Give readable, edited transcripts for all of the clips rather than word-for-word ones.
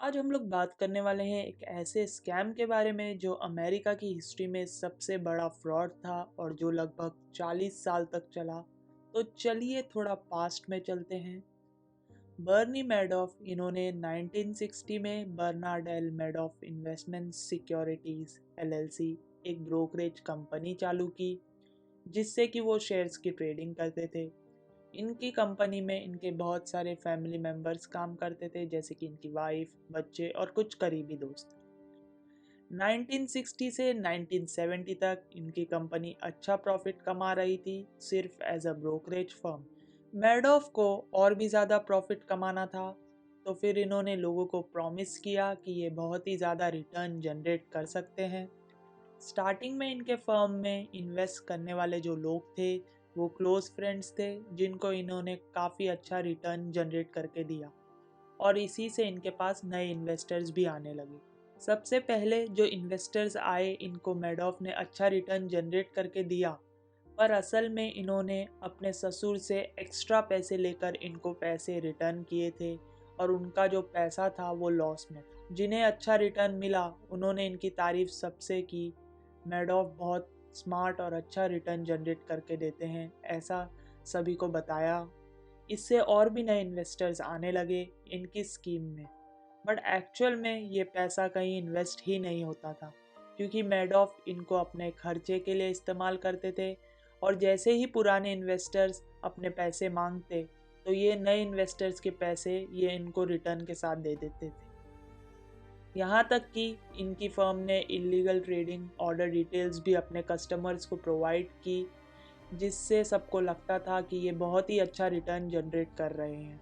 आज हम लोग बात करने वाले हैं एक ऐसे स्कैम के बारे में जो अमेरिका की हिस्ट्री में सबसे बड़ा फ्रॉड था और जो लगभग 40 साल तक चला। तो चलिए थोड़ा पास्ट में चलते हैं। बर्नी मैडॉफ इन्होंने 1960 में Bernard L Madoff investment securities LLC एक ब्रोकरेज कंपनी चालू की, जिससे कि वो शेयर्स की ट्रेडिंग करते थे। इनकी कंपनी में इनके बहुत सारे फैमिली मेंबर्स काम करते थे, जैसे कि इनकी वाइफ, बच्चे और कुछ करीबी दोस्त। 1960 से 1970 तक इनकी कंपनी अच्छा प्रॉफिट कमा रही थी सिर्फ as a brokerage firm. Madoff को और भी ज़्यादा प्रॉफिट कमाना था, तो फिर इन्होंने लोगों को प्रॉमिस किया कि ये बहुत ही ज़्यादा रिटर्न जनरेट कर सकते हैं। स्टार्टिंग में इनके फर्म में इन्वेस्ट करने वाले जो लोग थे वो क्लोज फ्रेंड्स थे, जिनको इन्होंने काफ़ी अच्छा रिटर्न जनरेट करके दिया, और इसी से इनके पास नए इन्वेस्टर्स भी आने लगे। सबसे पहले जो इन्वेस्टर्स आए इनको मैडॉफ ने अच्छा रिटर्न जनरेट करके दिया, पर असल में इन्होंने अपने ससुर से एक्स्ट्रा पैसे लेकर इनको पैसे रिटर्न किए थे, और उनका जो पैसा था वो लॉस में था। जिन्हें अच्छा रिटर्न मिला उन्होंने इनकी तारीफ सबसे की। मैडॉफ बहुत स्मार्ट और अच्छा रिटर्न जनरेट करके देते हैं, ऐसा सभी को बताया। इससे और भी नए इन्वेस्टर्स आने लगे इनकी स्कीम में। बट एक्चुअल में ये पैसा कहीं इन्वेस्ट ही नहीं होता था, क्योंकि मैडॉफ इनको अपने खर्चे के लिए इस्तेमाल करते थे, और जैसे ही पुराने इन्वेस्टर्स अपने पैसे मांगते तो ये नए इन्वेस्टर्स के पैसे ये इनको रिटर्न के साथ दे देते थे। यहाँ तक कि इनकी फर्म ने इलीगल ट्रेडिंग ऑर्डर डिटेल्स भी अपने कस्टमर्स को प्रोवाइड की, जिससे सबको लगता था कि ये बहुत ही अच्छा रिटर्न जनरेट कर रहे हैं।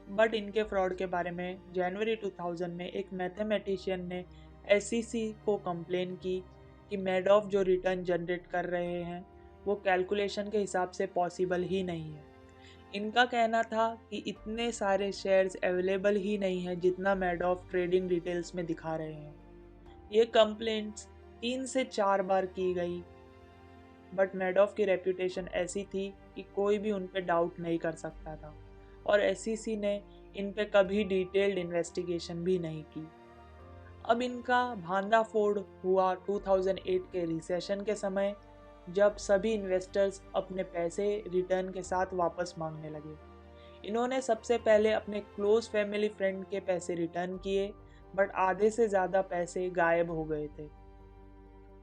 बट इनके फ्रॉड के बारे में जनवरी 2000 में एक मैथमेटिशियन ने एसईसी को कंप्लेन की कि मैडॉफ जो रिटर्न जनरेट कर रहे हैं वो कैलकुलेशन के हिसाब से पॉसिबल ही नहीं है। इनका कहना था कि इतने सारे शेयर्स अवेलेबल ही नहीं है जितना मैडॉफ ट्रेडिंग डिटेल्स में दिखा रहे हैं। ये कंप्लेंट्स 3 से 4 बार की गई, बट मैडॉफ की रेपुटेशन ऐसी थी कि कोई भी उन पे डाउट नहीं कर सकता था, और एसईसी ने इन पे कभी डिटेल्ड इन्वेस्टिगेशन भी नहीं की। अब इनका भांडाफोड़ हुआ 2008 के रिसेशन के समय, जब सभी इन्वेस्टर्स अपने पैसे रिटर्न के साथ वापस मांगने लगे। इन्होंने सबसे पहले अपने क्लोज फैमिली फ्रेंड के पैसे रिटर्न किए, बट आधे से ज़्यादा पैसे गायब हो गए थे।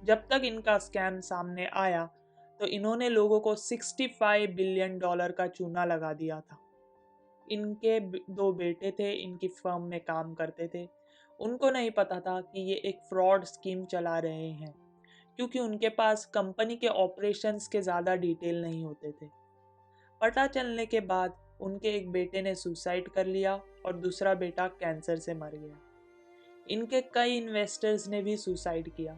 जब तक इनका स्कैम सामने आया तो इन्होंने लोगों को $65 बिलियन का चूना लगा दिया था। इनके दो बेटे थे, इनकी फर्म में काम करते थे। उनको नहीं पता था कि ये एक फ्रॉड स्कीम चला रहे हैं, क्योंकि उनके पास कंपनी के ऑपरेशंस के ज़्यादा डिटेल नहीं होते थे। पता चलने के बाद उनके एक बेटे ने सुसाइड कर लिया और दूसरा बेटा कैंसर से मर गया। इनके कई इन्वेस्टर्स ने भी सुसाइड किया।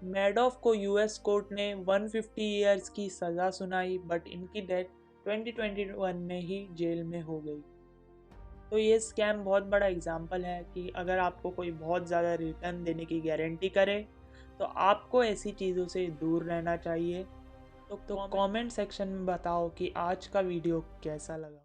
मैडॉफ को यूएस कोर्ट ने 150 ईयर्स की सज़ा सुनाई, बट इनकी डेथ 2021 में ही जेल में हो गई। तो ये स्कैम बहुत बड़ा एग्जाम्पल है कि अगर आपको कोई बहुत ज़्यादा रिटर्न देने की गारंटी करे तो आपको ऐसी चीज़ों से दूर रहना चाहिए। तो कमेंट सेक्शन में बताओ कि आज का वीडियो कैसा लगा।